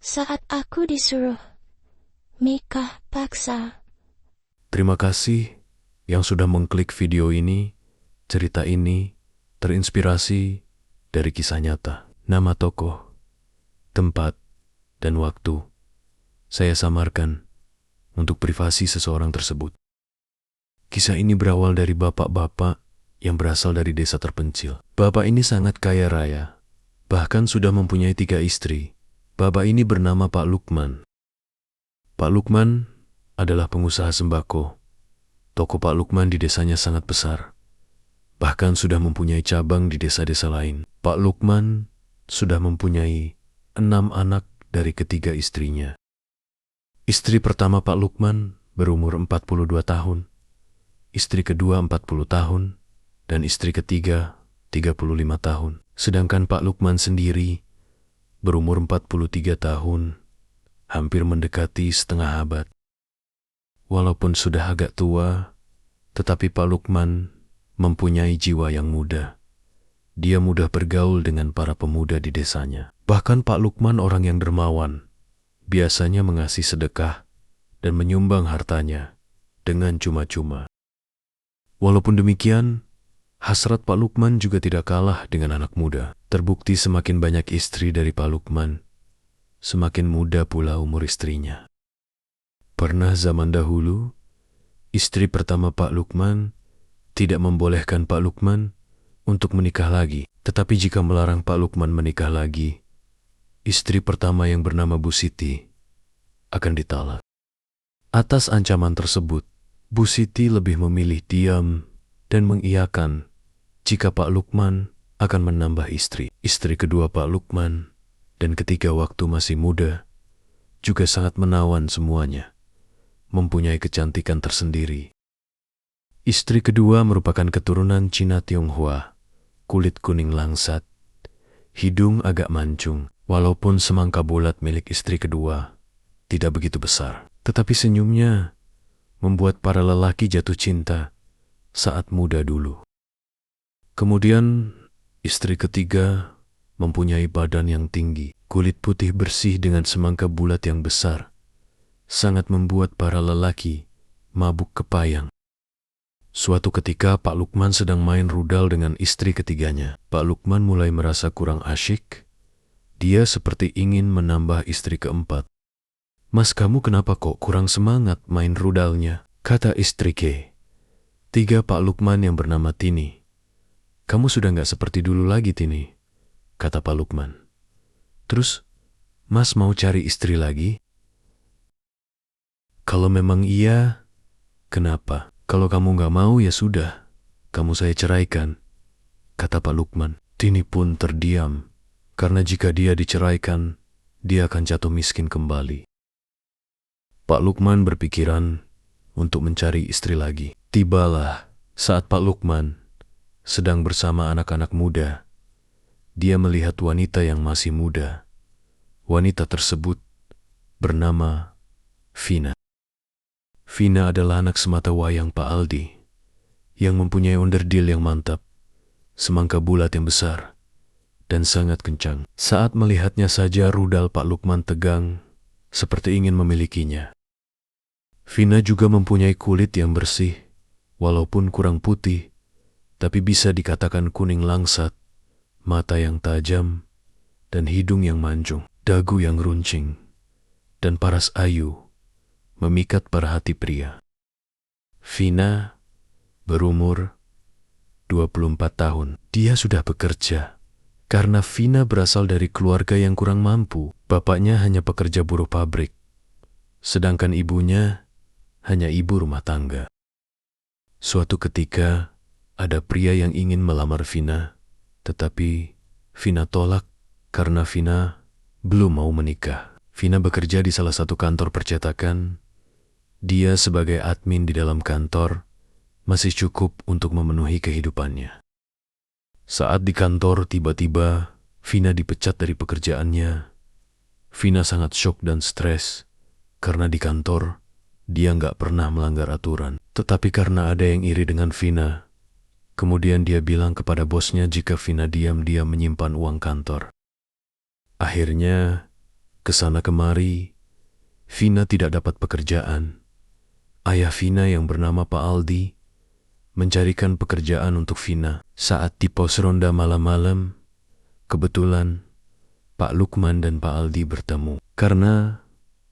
saat aku disuruh nikah paksa. Terima kasih yang sudah mengklik video ini. Cerita ini terinspirasi dari kisah nyata. Nama tokoh, tempat, dan waktu saya samarkan untuk privasi seseorang tersebut. Kisah ini berawal dari bapak-bapak yang berasal dari desa terpencil. Bapak ini sangat kaya raya, bahkan sudah mempunyai 3 istri. Bapak ini bernama Pak Lukman. Pak Lukman adalah pengusaha sembako. Toko Pak Lukman di desanya sangat besar, bahkan sudah mempunyai cabang di desa-desa lain. Pak Lukman sudah mempunyai 6 anak dari ketiga istrinya. Istri pertama Pak Lukman berumur 42 tahun, istri kedua 40 tahun, dan istri ketiga 35 tahun. Sedangkan Pak Lukman sendiri berumur 43 tahun, hampir mendekati setengah abad. Walaupun sudah agak tua, tetapi Pak Lukman mempunyai jiwa yang muda. Dia mudah bergaul dengan para pemuda di desanya. Bahkan Pak Lukman orang yang dermawan, biasanya mengasih sedekah dan menyumbang hartanya dengan cuma-cuma. Walaupun demikian, hasrat Pak Lukman juga tidak kalah dengan anak muda. Terbukti semakin banyak istri dari Pak Lukman, semakin muda pula umur istrinya. Pernah zaman dahulu, istri pertama Pak Lukman tidak membolehkan Pak Lukman untuk menikah lagi. Tetapi jika melarang Pak Lukman menikah lagi, istri pertama yang bernama Bu Siti akan ditalak. Atas ancaman tersebut, Bu Siti lebih memilih diam dan mengiyakan jika Pak Lukman akan menambah istri. Istri kedua Pak Lukman dan ketiga waktu masih muda juga sangat menawan semuanya, mempunyai kecantikan tersendiri. Istri kedua merupakan keturunan Cina Tionghoa, kulit kuning langsat, hidung agak mancung. Walaupun semangka bulat milik istri kedua tidak begitu besar, tetapi senyumnya membuat para lelaki jatuh cinta saat muda dulu. Kemudian istri ketiga mempunyai badan yang tinggi, kulit putih bersih dengan semangka bulat yang besar, sangat membuat para lelaki mabuk kepayang. Suatu ketika Pak Lukman sedang main rudal dengan istri ketiganya. Pak Lukman mulai merasa kurang asyik. Dia seperti ingin menambah istri keempat. "Mas, kamu kenapa kok kurang semangat main rudalnya?" kata istri ketiga Pak Lukman yang bernama Tini. "Kamu sudah nggak seperti dulu lagi, Tini," kata Pak Lukman. "Terus, Mas mau cari istri lagi?" "Kalau memang iya, kenapa? Kalau kamu nggak mau ya sudah, kamu saya ceraikan," kata Pak Lukman. Tini pun terdiam, karena jika dia diceraikan, dia akan jatuh miskin kembali. Pak Lukman berpikiran untuk mencari istri lagi. Tibalah saat Pak Lukman sedang bersama anak-anak muda. Dia melihat wanita yang masih muda. Wanita tersebut bernama Vina. Vina adalah anak semata wayang Pak Aldi, yang mempunyai onderdil yang mantap, semangka bulat yang besar, dan sangat kencang. Saat melihatnya saja rudal Pak Lukman tegang, seperti ingin memilikinya. Vina juga mempunyai kulit yang bersih, walaupun kurang putih, tapi bisa dikatakan kuning langsat, mata yang tajam, dan hidung yang mancung, dagu yang runcing, dan paras ayu, memikat para hati pria. Vina berumur 24 tahun. Dia sudah bekerja. Karena Vina berasal dari keluarga yang kurang mampu, bapaknya hanya pekerja buruh pabrik, sedangkan ibunya hanya ibu rumah tangga. Suatu ketika, ada pria yang ingin melamar Vina, tetapi Vina tolak karena Vina belum mau menikah. Vina bekerja di salah satu kantor percetakan. Dia sebagai admin di dalam kantor masih cukup untuk memenuhi kehidupannya. Saat di kantor, tiba-tiba Vina dipecat dari pekerjaannya. Vina sangat syok dan stres, karena di kantor dia nggak pernah melanggar aturan. Tetapi karena ada yang iri dengan Vina, kemudian dia bilang kepada bosnya jika Vina diam-diam menyimpan uang kantor. Akhirnya, Kesana kemari, Vina tidak dapat pekerjaan. Ayah Vina yang bernama Pak Aldi mencarikan pekerjaan untuk Vina. Saat di pos ronda malam-malam, kebetulan Pak Lukman dan Pak Aldi bertemu. Karena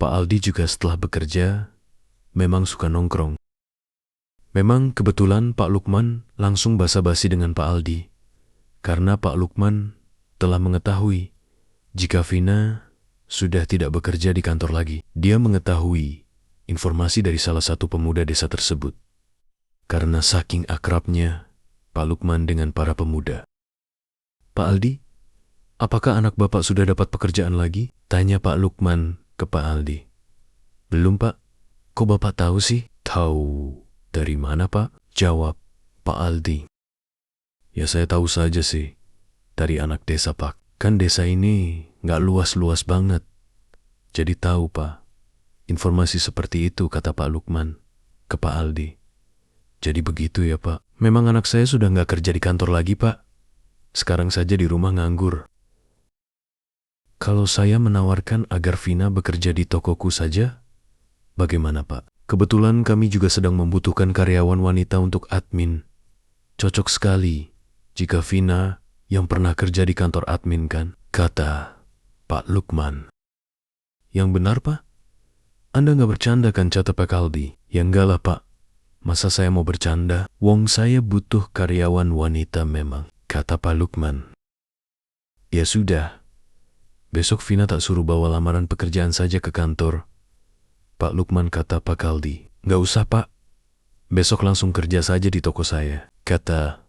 Pak Aldi juga setelah bekerja memang suka nongkrong. Memang kebetulan Pak Lukman langsung basa-basi dengan Pak Aldi. Karena Pak Lukman telah mengetahui jika Vina sudah tidak bekerja di kantor lagi. Dia mengetahui informasi dari salah satu pemuda desa tersebut. Karena saking akrabnya Pak Lukman dengan para pemuda. Pak Aldi, apakah anak Bapak sudah dapat pekerjaan lagi? Tanya Pak Lukman ke Pak Aldi. Belum, Pak. Kok Bapak tahu sih? Tahu. Dari mana, Pak? Jawab Pak Aldi. Ya saya tahu saja sih. Dari anak desa, Pak. Kan desa ini nggak luas-luas banget. Jadi tahu, Pak. Informasi seperti itu, kata Pak Lukman ke Pak Aldi. Jadi begitu ya, Pak. Memang anak saya sudah nggak kerja di kantor lagi, Pak. Sekarang saja di rumah nganggur. Kalau saya menawarkan agar Vina bekerja di tokoku saja, bagaimana, Pak? Kebetulan kami juga sedang membutuhkan karyawan wanita untuk admin. Cocok sekali jika Vina yang pernah kerja di kantor admin kan, kata Pak Lukman. Yang benar, Pak? Anda nggak bercanda kan, kata Pak Aldi? Ya enggak lah, Pak. Masa saya mau bercanda? Wong saya butuh karyawan wanita memang, kata Pak Lukman. Ya sudah, besok Vina tak suruh bawa lamaran pekerjaan saja ke kantor, Pak Lukman, kata Pak Aldi. Nggak usah, Pak. Besok langsung kerja saja di toko saya, kata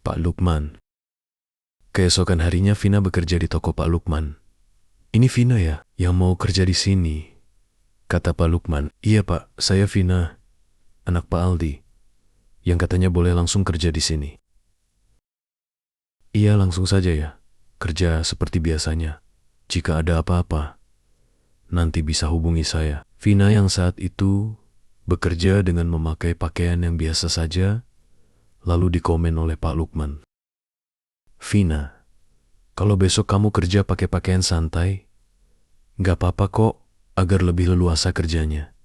Pak Lukman. Keesokan harinya Vina bekerja di toko Pak Lukman. Ini Vina ya, yang mau kerja di sini, kata Pak Lukman. Iya, Pak, saya Vina, anak Pak Aldi, yang katanya boleh langsung kerja di sini. Iya, langsung saja ya. Kerja seperti biasanya. Jika ada apa-apa, nanti bisa hubungi saya. Vina yang saat itu bekerja dengan memakai pakaian yang biasa saja, lalu dikomen oleh Pak Lukman. Vina, kalau besok kamu kerja pakai pakaian santai, nggak apa-apa kok, agar lebih leluasa kerjanya,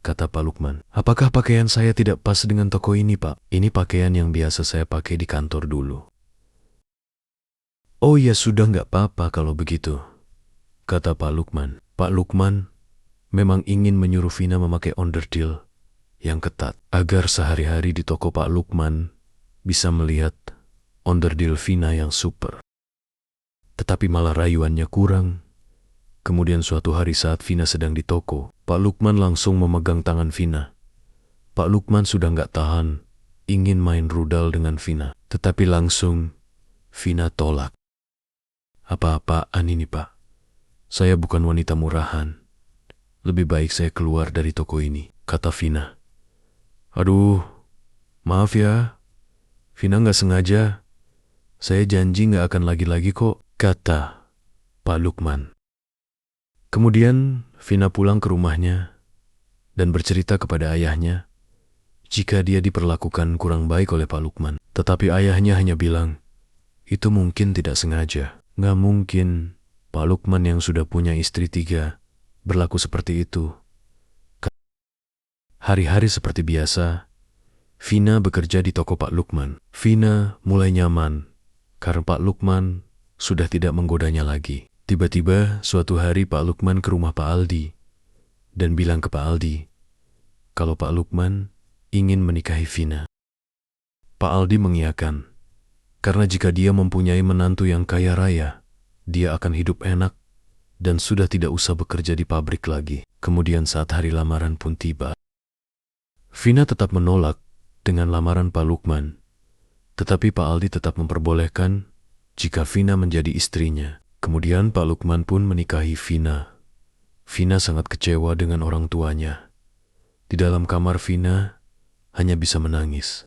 kata Pak Lukman. Apakah pakaian saya tidak pas dengan toko ini, Pak? Ini pakaian yang biasa saya pakai di kantor dulu. Oh ya sudah, nggak apa-apa kalau begitu, kata Pak Lukman. Pak Lukman memang ingin menyuruh Vina memakai onderdil yang ketat, agar sehari-hari di toko Pak Lukman bisa melihat onderdil Vina yang super. Tetapi malah rayuannya kurang. Kemudian suatu hari saat Vina sedang di toko, Pak Lukman langsung memegang tangan Vina. Pak Lukman sudah nggak tahan, ingin main rudal dengan Vina. Tetapi langsung Vina tolak. Apa-apaan ini, Pak? Saya bukan wanita murahan. Lebih baik saya keluar dari toko ini, kata Vina. Aduh, maaf ya. Vina nggak sengaja. Saya janji nggak akan lagi-lagi kok, kata Pak Lukman. Kemudian Vina pulang ke rumahnya dan bercerita kepada ayahnya jika dia diperlakukan kurang baik oleh Pak Lukman. Tetapi ayahnya hanya bilang, itu mungkin tidak sengaja. Nggak mungkin Pak Lukman yang sudah punya istri 3 berlaku seperti itu. Hari-hari seperti biasa, Vina bekerja di toko Pak Lukman. Vina mulai nyaman karena Pak Lukman sudah tidak menggodanya lagi. Tiba-tiba suatu hari Pak Lukman ke rumah Pak Aldi dan bilang ke Pak Aldi kalau Pak Lukman ingin menikahi Vina. Pak Aldi mengiyakan, karena jika dia mempunyai menantu yang kaya raya, dia akan hidup enak dan sudah tidak usah bekerja di pabrik lagi. Kemudian saat hari lamaran pun tiba. Vina tetap menolak dengan lamaran Pak Lukman, tetapi Pak Aldi tetap memperbolehkan jika Vina menjadi istrinya. Kemudian Pak Lukman pun menikahi Vina. Vina sangat kecewa dengan orang tuanya. Di dalam kamar Vina hanya bisa menangis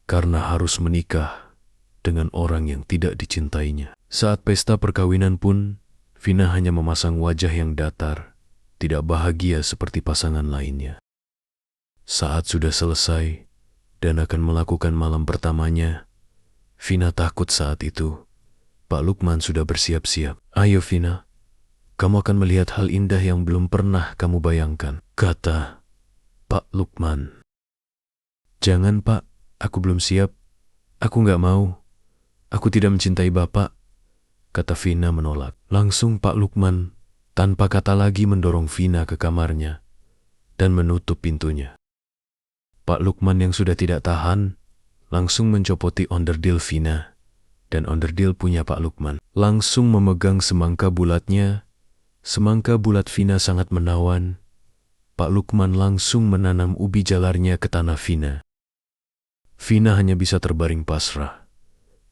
karena harus menikah dengan orang yang tidak dicintainya. Saat pesta perkawinan pun, Vina hanya memasang wajah yang datar, tidak bahagia seperti pasangan lainnya. Saat sudah selesai dan akan melakukan malam pertamanya, Vina takut saat itu. Pak Lukman sudah bersiap-siap. Ayo Vina, kamu akan melihat hal indah yang belum pernah kamu bayangkan, kata Pak Lukman. Jangan Pak, aku belum siap. Aku nggak mau. Aku tidak mencintai Bapak, kata Vina menolak. Langsung Pak Lukman tanpa kata lagi mendorong Vina ke kamarnya dan menutup pintunya. Pak Lukman yang sudah tidak tahan langsung mencopoti onderdil Vina, dan onderdil punya Pak Lukman langsung memegang semangka bulatnya. Semangka bulat Vina sangat menawan. Pak Lukman langsung menanam ubi jalarnya ke tanah Vina. Vina hanya bisa terbaring pasrah.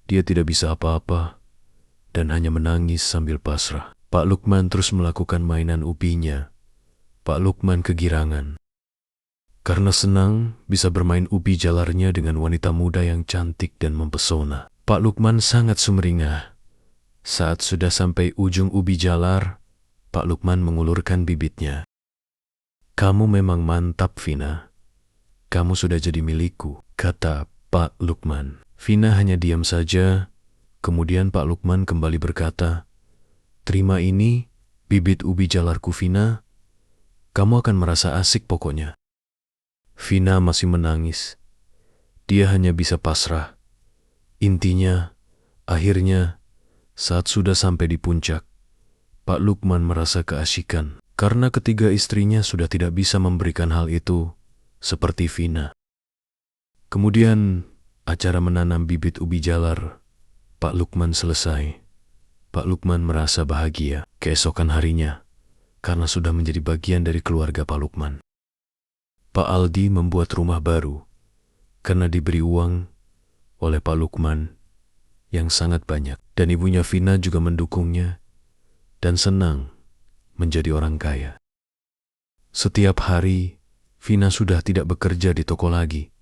Dia tidak bisa apa-apa dan hanya menangis sambil pasrah. Pak Lukman terus melakukan mainan ubinya. Pak Lukman kegirangan karena senang bisa bermain ubi jalarnya dengan wanita muda yang cantik dan mempesona. Pak Lukman sangat sumringah. Saat sudah sampai ujung ubi jalar, Pak Lukman mengulurkan bibitnya. Kamu memang mantap, Vina. Kamu sudah jadi milikku, kata Pak Lukman. Vina hanya diam saja. Kemudian Pak Lukman kembali berkata, terima ini, bibit ubi jalarku Vina. Kamu akan merasa asik pokoknya. Vina masih menangis. Dia hanya bisa pasrah. Intinya, akhirnya, saat sudah sampai di puncak, Pak Lukman merasa keasikan. Karena ketiga istrinya sudah tidak bisa memberikan hal itu, seperti Vina. Kemudian, acara menanam bibit ubi jalar Pak Lukman selesai. Pak Lukman merasa bahagia keesokan harinya, karena sudah menjadi bagian dari keluarga Pak Lukman. Pak Aldi membuat rumah baru, karena diberi uang oleh Pak Lukman yang sangat banyak. Dan ibunya Vina juga mendukungnya, dan senang menjadi orang kaya. Setiap hari, Vina sudah tidak bekerja di toko lagi,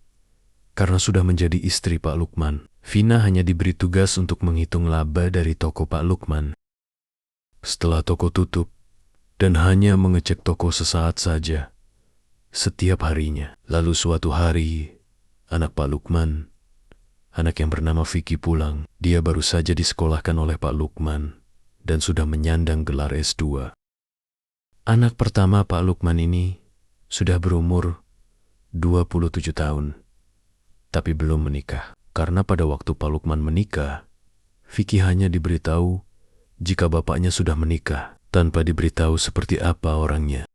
karena sudah menjadi istri Pak Lukman. Vina hanya diberi tugas untuk menghitung laba dari toko Pak Lukman. Setelah toko tutup, dan hanya mengecek toko sesaat saja, setiap harinya. Lalu suatu hari, anak Pak Lukman, anak yang bernama Vicky pulang. Dia baru saja disekolahkan oleh Pak Lukman, dan sudah menyandang gelar S2. Anak pertama Pak Lukman ini sudah berumur 27 tahun, tapi belum menikah. Karena pada waktu Pak Lukman menikah, Vicky hanya diberitahu jika bapaknya sudah menikah, tanpa diberitahu seperti apa orangnya.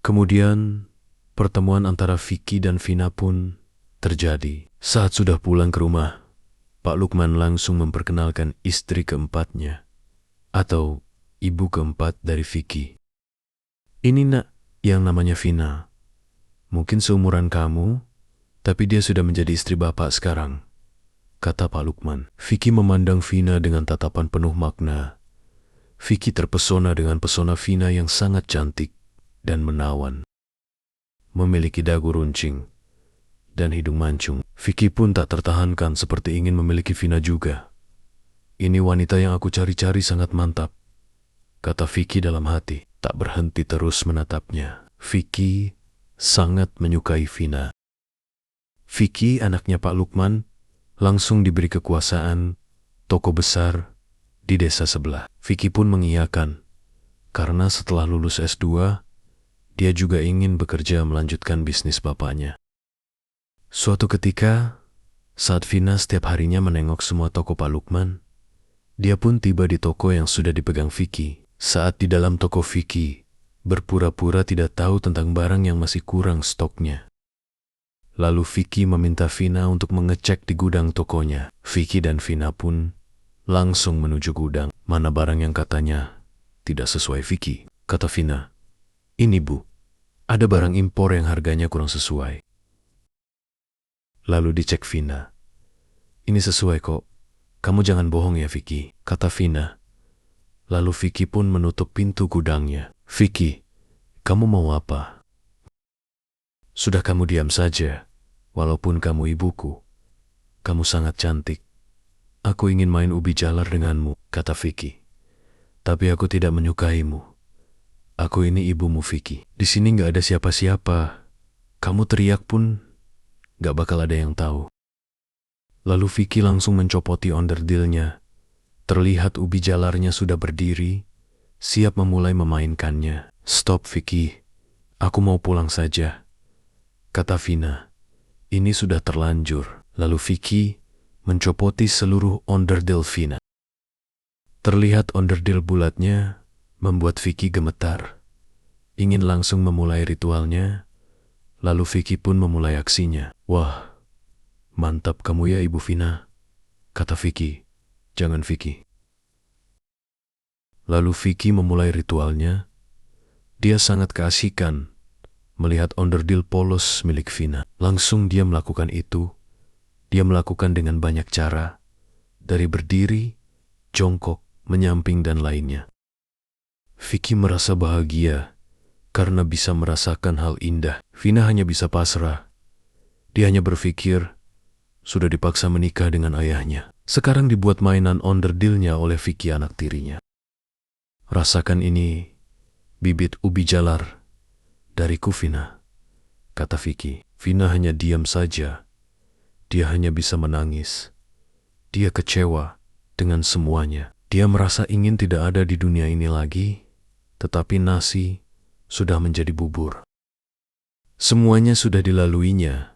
Kemudian, pertemuan antara Vicky dan Vina pun terjadi. Saat sudah pulang ke rumah, Pak Lukman langsung memperkenalkan istri keempatnya, atau ibu keempat dari Vicky. Ini nak, yang namanya Vina. Mungkin seumuran kamu, tapi dia sudah menjadi istri bapak sekarang, kata Pak Lukman. Vicky memandang Vina dengan tatapan penuh makna. Vicky terpesona dengan pesona Vina yang sangat cantik dan menawan. Memiliki dagu runcing dan hidung mancung. Vicky pun tak tertahankan seperti ingin memiliki Vina juga. Ini wanita yang aku cari-cari sangat mantap, kata Vicky dalam hati. Tak berhenti terus menatapnya. Vicky sangat menyukai Vina. Vicky, anaknya Pak Lukman, langsung diberi kekuasaan toko besar di desa sebelah. Vicky pun mengiyakan, karena setelah lulus S2, dia juga ingin bekerja melanjutkan bisnis bapaknya. Suatu ketika, saat Vina setiap harinya menengok semua toko Pak Lukman, dia pun tiba di toko yang sudah dipegang Vicky. Saat di dalam toko Vicky, berpura-pura tidak tahu tentang barang yang masih kurang stoknya. Lalu Vicky meminta Vina untuk mengecek di gudang tokonya. Vicky dan Vina pun langsung menuju gudang. Mana barang yang katanya tidak sesuai Vicky, kata Vina. Ini bu, ada barang impor yang harganya kurang sesuai. Lalu dicek Vina. Ini sesuai kok, kamu jangan bohong ya Vicky, kata Vina. Lalu Vicky pun menutup pintu gudangnya. Vicky, kamu mau apa? Sudah kamu diam saja, walaupun kamu ibuku. Kamu sangat cantik. Aku ingin main ubi jalar denganmu, kata Vicky. Tapi aku tidak menyukaimu. Aku ini ibumu Vicky. Di sini nggak ada siapa-siapa. Kamu teriak pun nggak bakal ada yang tahu. Lalu Vicky langsung mencopoti onderdilnya. Terlihat ubi jalarnya sudah berdiri siap memulai memainkannya. "Stop, Vicky. Aku mau pulang saja," kata Vina. "Ini sudah terlanjur." Lalu Vicky mencopoti seluruh onderdil Vina. Terlihat onderdil bulatnya membuat Vicky gemetar. Ingin langsung memulai ritualnya, lalu Vicky pun memulai aksinya. "Wah, mantap kamu ya Ibu Vina," kata Vicky. "Jangan Vicky." Lalu Vicky memulai ritualnya. Dia sangat keasikan melihat onderdil polos milik Vina. Langsung dia melakukan itu. Dia melakukan dengan banyak cara, dari berdiri, jongkok, menyamping, dan lainnya. Vicky merasa bahagia karena bisa merasakan hal indah. Vina hanya bisa pasrah. Dia hanya berpikir, sudah dipaksa menikah dengan ayahnya. Sekarang dibuat mainan onderdilnya oleh Vicky anak tirinya. "Rasakan ini, bibit ubi jalar dariku Vina," kata Vicky. Vina hanya diam saja. Dia hanya bisa menangis. Dia kecewa dengan semuanya. Dia merasa ingin tidak ada di dunia ini lagi, tetapi nasi sudah menjadi bubur. Semuanya sudah dilaluinya,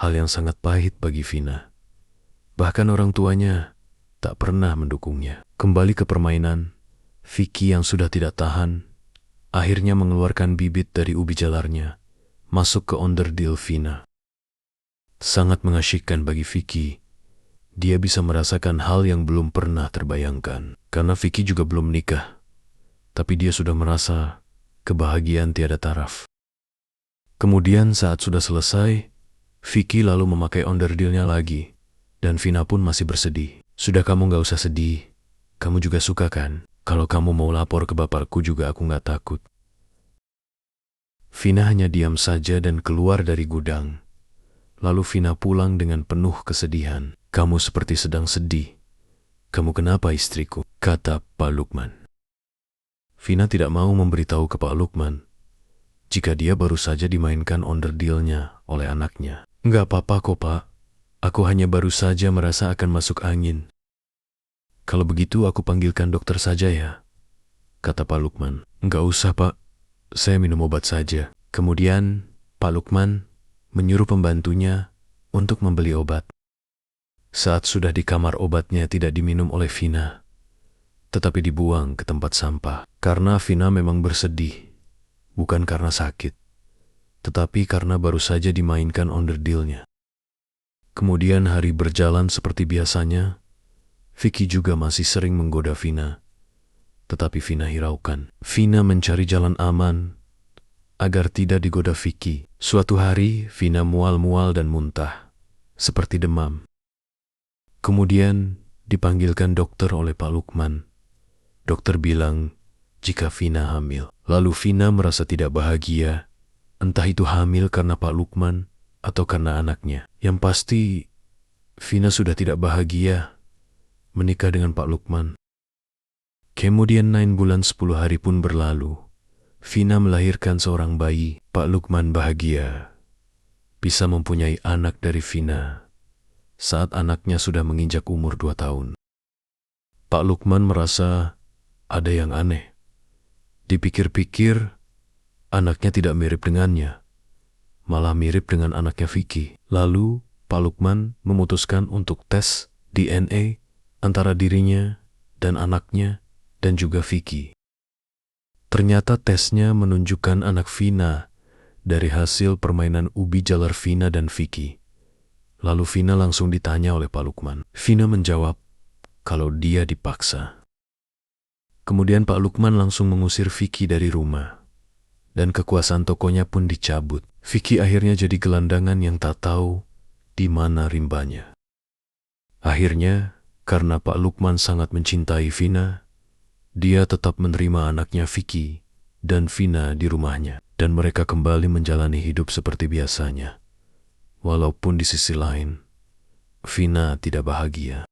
hal yang sangat pahit bagi Vina. Bahkan orang tuanya tak pernah mendukungnya. Kembali ke permainan, Vicky yang sudah tidak tahan, akhirnya mengeluarkan bibit dari ubi jalarnya, masuk ke onderdil Vina. Sangat mengasyikkan bagi Vicky. Dia bisa merasakan hal yang belum pernah terbayangkan. Karena Vicky juga belum menikah, tapi dia sudah merasa kebahagiaan tiada taraf. Kemudian saat sudah selesai, Vicky lalu memakai onderdilnya lagi, dan Vina pun masih bersedih. "Sudah, kamu gak usah sedih. Kamu juga suka kan? Kalau kamu mau lapor ke bapakku juga aku gak takut." Vina hanya diam saja dan keluar dari gudang. Lalu Vina pulang dengan penuh kesedihan. "Kamu seperti sedang sedih. Kamu kenapa istriku?" kata Pak Lukman. Vina tidak mau memberitahu ke Pak Lukman jika dia baru saja dimainkan onderdilnya oleh anaknya. "Enggak apa-apa kok Pak, aku hanya baru saja merasa akan masuk angin." "Kalau begitu aku panggilkan dokter saja ya," kata Pak Lukman. "Enggak usah Pak, saya minum obat saja." Kemudian Pak Lukman menyuruh pembantunya untuk membeli obat. Saat sudah di kamar, obatnya tidak diminum oleh Vina, tetapi dibuang ke tempat sampah. Karena Vina memang bersedih, bukan karena sakit, tetapi karena baru saja dimainkan onderdilnya. Kemudian hari berjalan seperti biasanya. Vicky juga masih sering menggoda Vina, tetapi Vina hiraukan. Vina mencari jalan aman agar tidak digoda Vicky. Suatu hari, Vina mual-mual dan muntah, seperti demam. Kemudian dipanggilkan dokter oleh Pak Lukman. Dokter bilang jika Vina hamil. Lalu Vina merasa tidak bahagia, entah itu hamil karena Pak Lukman atau karena anaknya. Yang pasti, Vina sudah tidak bahagia menikah dengan Pak Lukman. Kemudian 9 bulan 10 hari pun berlalu. Vina melahirkan seorang bayi. Pak Lukman bahagia bisa mempunyai anak dari Vina saat anaknya sudah menginjak umur 2 tahun. Pak Lukman merasa ada yang aneh. Dipikir-pikir, anaknya tidak mirip dengannya, malah mirip dengan anaknya Vicky. Lalu Pak Lukman memutuskan untuk tes DNA antara dirinya dan anaknya dan juga Vicky. Ternyata tesnya menunjukkan anak Vina dari hasil permainan ubi jalar Vina dan Vicky. Lalu Vina langsung ditanya oleh Pak Lukman. Vina menjawab kalau dia dipaksa. Kemudian Pak Lukman langsung mengusir Vicky dari rumah, dan kekuasaan tokonya pun dicabut. Vicky akhirnya jadi gelandangan yang tak tahu di mana rimbanya. Akhirnya, karena Pak Lukman sangat mencintai Vina, dia tetap menerima anaknya Vicky dan Vina di rumahnya, dan mereka kembali menjalani hidup seperti biasanya. Walaupun di sisi lain, Vina tidak bahagia.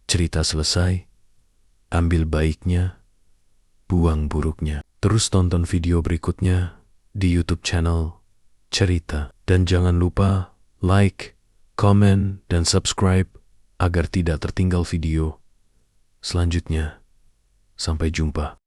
Cerita selesai, ambil baiknya, buang buruknya. Terus tonton video berikutnya di YouTube channel Cerita. Dan jangan lupa like, komen, dan subscribe agar tidak tertinggal video selanjutnya. Sampai jumpa.